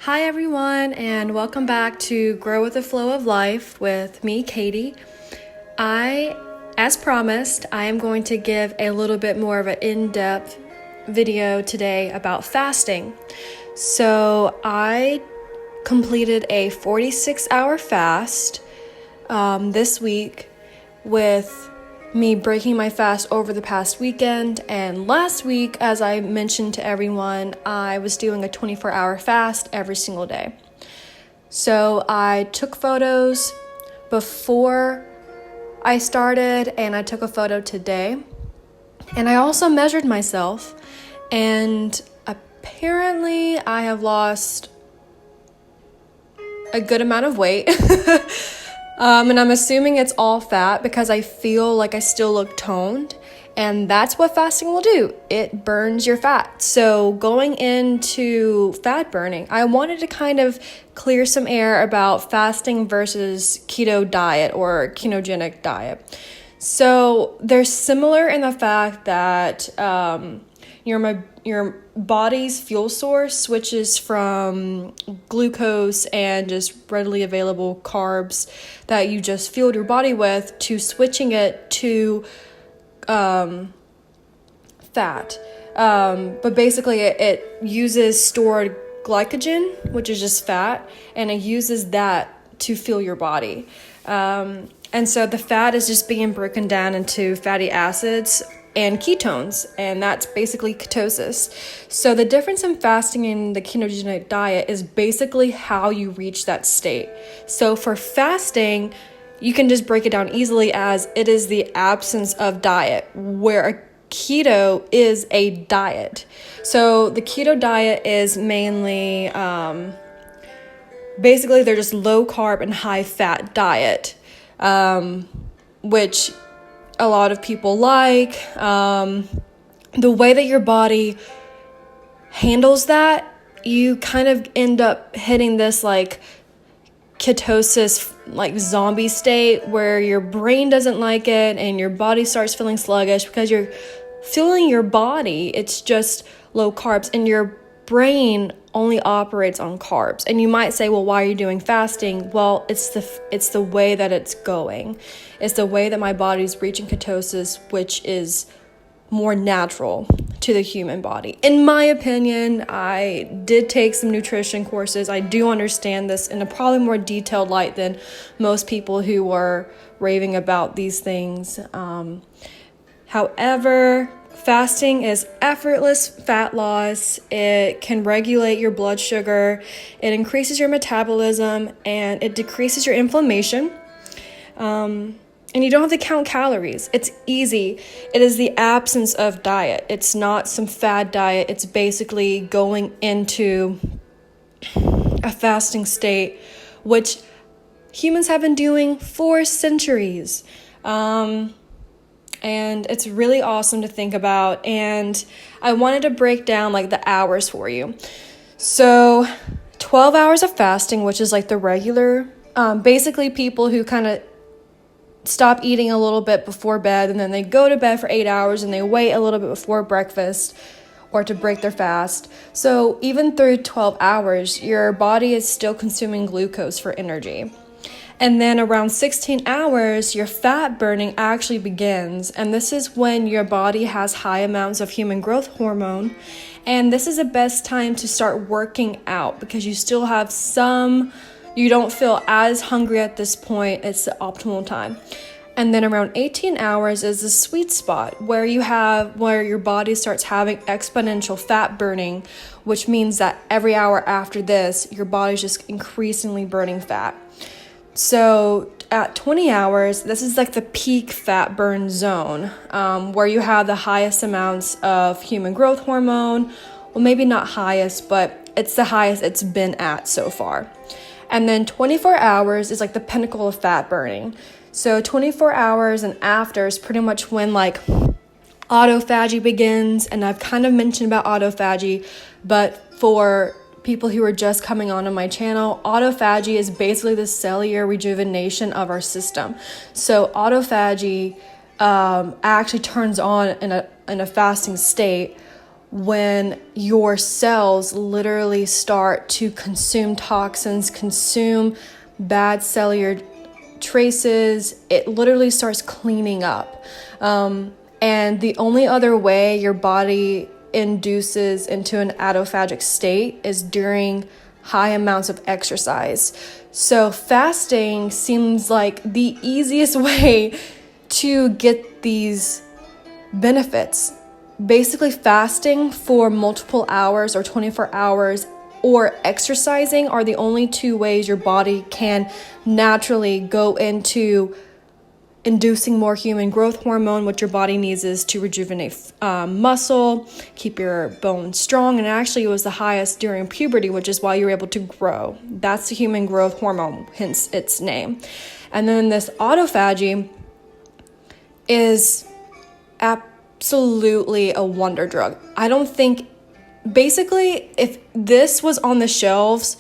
Hi everyone, and welcome back to Grow with the Flow of Life with me, Katie. As promised, I am going to give a little bit more of an in-depth video today about fasting. So I completed a 46-hour fast this week, with me breaking my fast over the past weekend, and last week, as I mentioned to everyone, I was doing a 24-hour fast every single day. So I took photos before I started, and I took a photo today, and I also measured myself, and apparently I have lost a good amount of weight. And I'm assuming it's all fat because I feel like I still look toned, and that's what fasting will do. It burns your fat. So going into fat burning, I wanted to kind of clear some air about fasting versus keto diet or ketogenic diet. So they're similar in the fact that your body's fuel source switches from glucose and just readily available carbs that you just fueled your body with to switching it to fat. But basically it uses stored glycogen, which is just fat, and it uses that to fuel your body. And so the fat is just being broken down into fatty acids and ketones, and that's basically ketosis. So the difference in fasting and the ketogenic diet is basically how you reach that state. So for fasting, you can just break it down easily as it is the absence of diet, where a keto is a diet. So the keto diet is mainly, basically they're just low carb and high fat diet, which a lot of people like. The way that your body handles that, you kind of end up hitting this like ketosis, like zombie state, where your brain doesn't like it and your body starts feeling sluggish because you're fueling your body. It's just low carbs, and your brain only operates on carbs. And you might say, well, why are you doing fasting? Well, it's the way that it's going. It's the way that my body's reaching ketosis, which is more natural to the human body. In my opinion, I did take some nutrition courses. I do understand this in a probably more detailed light than most people who are raving about these things. However, fasting is effortless fat loss. It can regulate your blood sugar. It increases your metabolism, and it decreases your inflammation. And you don't have to count calories. It's easy. It is the absence of diet. It's not some fad diet. It's basically going into a fasting state, which humans have been doing for centuries. And it's really awesome to think about. And I wanted to break down like the hours for you. So 12 hours of fasting, which is like the regular, basically people who kind of stop eating a little bit before bed, and then they go to bed for 8 hours, and they wait a little bit before breakfast or to break their fast. So even through 12 hours, your body is still consuming glucose for energy. And then around 16 hours, your fat burning actually begins. And this is when your body has high amounts of human growth hormone. And this is the best time to start working out because you still have you don't feel as hungry at this point. It's the optimal time. And then around 18 hours is the sweet spot where your body starts having exponential fat burning, which means that every hour after this, your body's just increasingly burning fat. So at 20 hours, this is like the peak fat burn zone, where you have the highest amounts of human growth hormone. Well, maybe not highest, but it's the highest it's been at so far. And then 24 hours is like the pinnacle of fat burning. So 24 hours and after is pretty much when like autophagy begins. And I've kind of mentioned about autophagy, but for people who are just coming onto my channel, autophagy is basically the cellular rejuvenation of our system. So autophagy actually turns on in a fasting state when your cells literally start to consume toxins, consume bad cellular traces. It literally starts cleaning up. And the only other way your body induces into an autophagic state is during high amounts of exercise. So fasting seems like the easiest way to get these benefits. Basically, fasting for multiple hours or 24 hours or exercising are the only two ways your body can naturally go into inducing more human growth hormone. What your body needs is to rejuvenate muscle, keep your bones strong, and actually it was the highest during puberty, which is why you're able to grow. That's the human growth hormone, hence its name. And then this autophagy is absolutely a wonder drug. I don't think, basically, if this was on the shelves,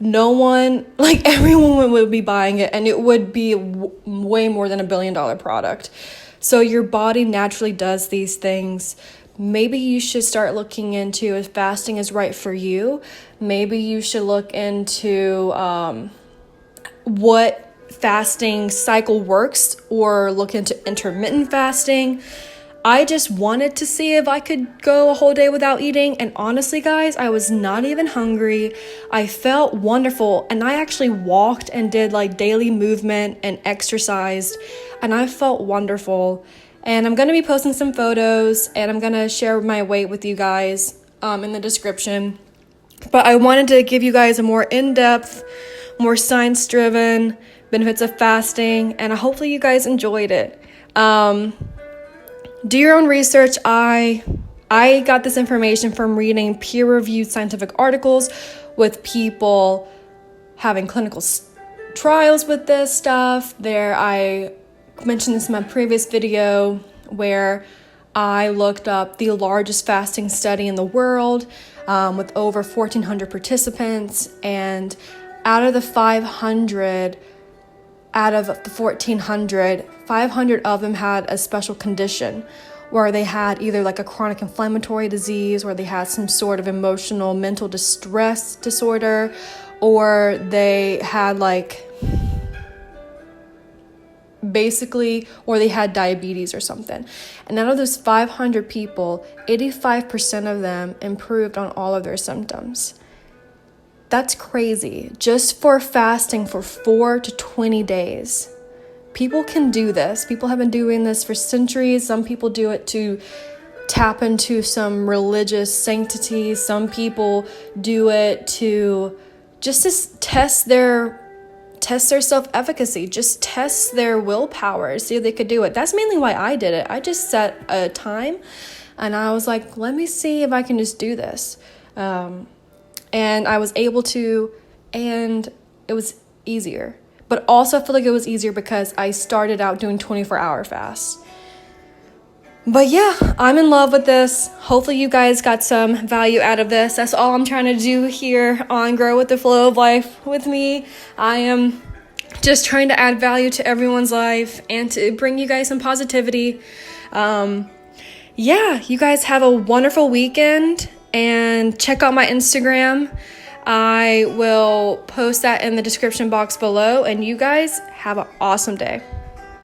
no one, like everyone would be buying it, and it would be way more than $1 billion product. So your body naturally does these things. Maybe you should start looking into if fasting is right for you. Maybe you should look into what fasting cycle works, or look into intermittent fasting. I just wanted to see if I could go a whole day without eating. And honestly, guys, I was not even hungry. I felt wonderful. And I actually walked and did like daily movement and exercised. And I felt wonderful. And I'm going to be posting some photos, and I'm going to share my weight with you guys in the description. But I wanted to give you guys a more in-depth, more science-driven benefits of fasting. And hopefully you guys enjoyed it. Do your own research. I got this information from reading peer-reviewed scientific articles with people having clinical trials with this stuff. I mentioned this in my previous video where I looked up the largest fasting study in the world with over 1,400 participants. And out of the 1,400, 500 of them had a special condition where they had either like a chronic inflammatory disease, or they had some sort of emotional mental distress disorder, or they had or they had diabetes or something. And out of those 500 people, 85% of them improved on all of their symptoms. That's crazy. Just for fasting for 4 to 20 days. People can do this. People have been doing this for centuries. Some people do it to tap into some religious sanctity. Some people do it to test their self-efficacy, just test their willpower, see if they could do it. That's mainly why I did it. I just set a time, and I was like, let me see if I can just do this. And I was able to, and it was easier. But also I feel like it was easier because I started out doing 24-hour fasts. But yeah, I'm in love with this. Hopefully you guys got some value out of this. That's all I'm trying to do here on Grow with the Flow of Life with me. I am just trying to add value to everyone's life and to bring you guys some positivity. Yeah, you guys have a wonderful weekend, and check out my Instagram. I will post that in the description box below, and you guys have an awesome day.